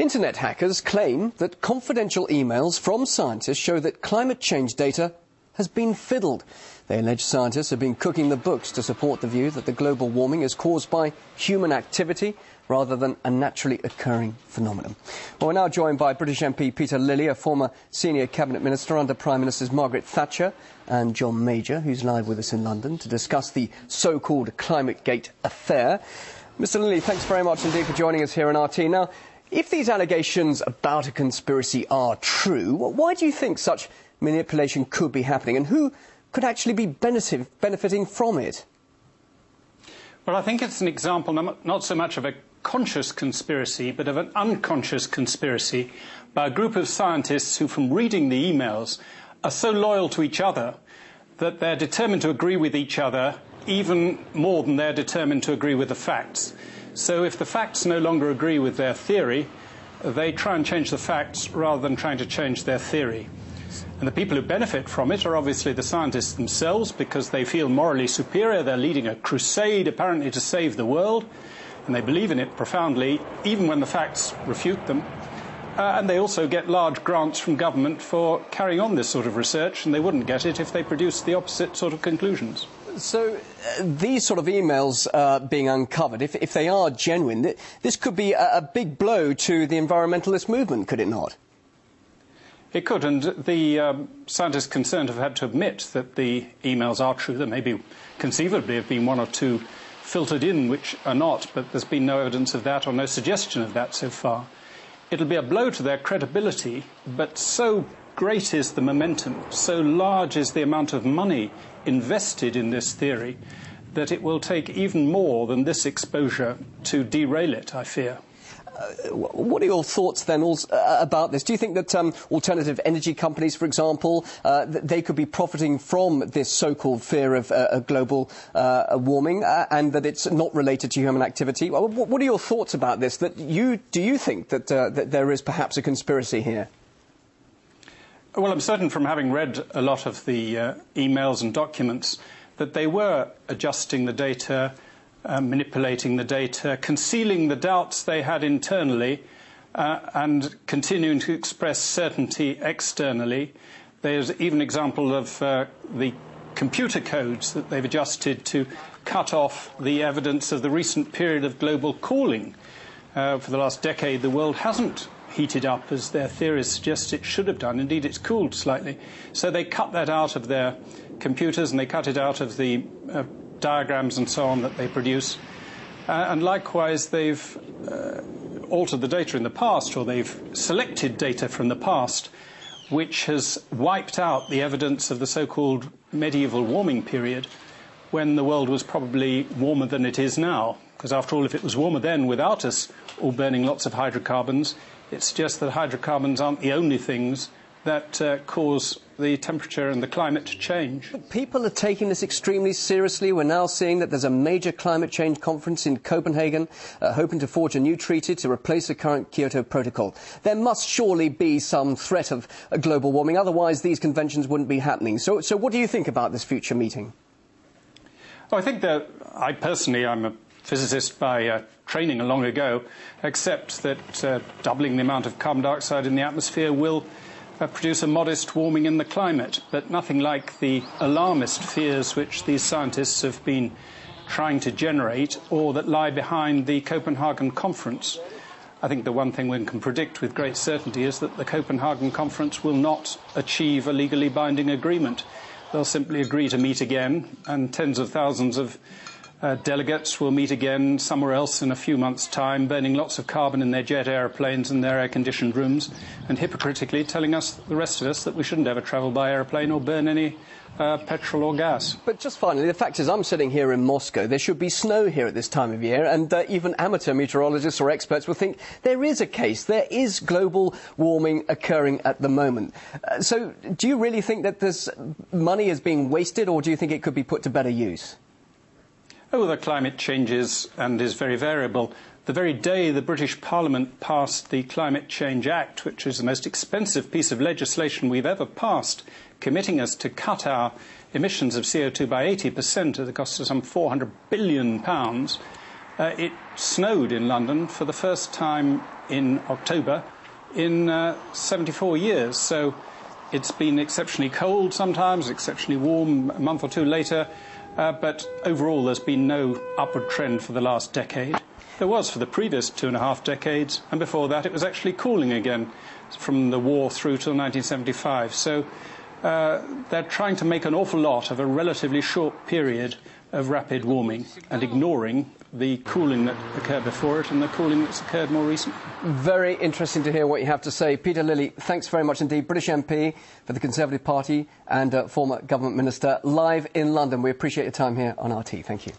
Internet hackers claim that confidential emails from scientists show that climate change data has been fiddled. They allege scientists have been cooking the books to support the view that the global warming is caused by human activity rather than a naturally occurring phenomenon. Well, we're now joined by British MP Peter Lilley, a former senior cabinet minister under Prime Ministers Margaret Thatcher and John Major, who's live with us in London to discuss the so-called ClimateGate affair. Mr Lilley, thanks very much indeed for joining us here on RT. Now, if these allegations about a conspiracy are true, why do you think such manipulation could be happening, and who could actually be benefiting from it? Well, I think it's an example not so much of a conscious conspiracy, but of an unconscious conspiracy by a group of scientists who, from reading the emails, are so loyal to each other that they're determined to agree with each other even more than they're determined to agree with the facts. So if the facts no longer agree with their theory, they try and change the facts rather than trying to change their theory. And the people who benefit from it are obviously the scientists themselves, because they feel morally superior. They're leading a crusade, apparently, to save the world, and they believe in it profoundly, even when the facts refute them. And they also get large grants from government for carrying on this sort of research, and they wouldn't get it if they produced the opposite sort of conclusions. So these sort of emails being uncovered, if they are genuine, this could be a big blow to the environmentalist movement, could it not? It could, and the scientists concerned have had to admit that the emails are true. There may conceivably have been one or two filtered in which are not, but there's been no evidence of that or no suggestion of that so far. It'll be a blow to their credibility, but so great is the momentum, so large is the amount of money invested in this theory, that it will take even more than this exposure to derail it, I fear. What are your thoughts then about this? Do you think that alternative energy companies, for example, they could be profiting from this so-called fear of global warming and that it's not related to human activity? What are your thoughts about this? Do you think that, that there is perhaps a conspiracy here? Well, I'm certain from having read a lot of the emails and documents that they were adjusting the data, manipulating the data, concealing the doubts they had internally, and continuing to express certainty externally. There's even an example of the computer codes that they've adjusted to cut off the evidence of the recent period of global cooling. For the last decade, the world hasn't heated up as their theories suggest it should have done. Indeed, it's cooled slightly. So they cut that out of their computers, and they cut it out of the diagrams and so on that they produce. And likewise, they've altered the data in the past, or they've selected data from the past, which has wiped out the evidence of the so-called medieval warming period, when the world was probably warmer than it is now. Because after all, if it was warmer then without us all burning lots of hydrocarbons, it suggests that hydrocarbons aren't the only things that cause the temperature and the climate to change. But people are taking this extremely seriously. We're now seeing that there's a major climate change conference in Copenhagen, hoping to forge a new treaty to replace the current Kyoto Protocol. There must surely be some threat of global warming, otherwise these conventions wouldn't be happening. So what do you think about this future meeting? Well, I think that I'm a physicist by training long ago, accept that doubling the amount of carbon dioxide in the atmosphere will produce a modest warming in the climate, but nothing like the alarmist fears which these scientists have been trying to generate, or that lie behind the Copenhagen conference. I think the one thing one can predict with great certainty is that the Copenhagen conference will not achieve a legally binding agreement. They'll simply agree to meet again, and tens of thousands of delegates will meet again somewhere else in a few months' time, burning lots of carbon in their jet aeroplanes and their air-conditioned rooms, and hypocritically telling us, the rest of us, that we shouldn't ever travel by aeroplane or burn any petrol or gas. But just finally, the fact is I'm sitting here in Moscow. There should be snow here at this time of year, and even amateur meteorologists or experts will think there is a case. There is global warming occurring at the moment. So do you really think that this money is being wasted, or do you think it could be put to better use? Oh, the climate changes and is very variable. The very day the British Parliament passed the Climate Change Act, which is the most expensive piece of legislation we've ever passed, committing us to cut our emissions of CO2 by 80% at the cost of some £400 billion, it snowed in London for the first time in October in 74 years. So it's been exceptionally cold sometimes, exceptionally warm a month or two later, but overall there's been no upward trend for the last decade. There was for the previous 2.5 decades, and before that it was actually cooling again from the war through till 1975. So they're trying to make an awful lot of a relatively short period of rapid warming and ignoring the cooling that occurred before it and the cooling that's occurred more recently. Very interesting to hear what you have to say. Peter Lilley, thanks very much indeed. British MP for the Conservative Party and former Government Minister, live in London. We appreciate your time here on RT. Thank you.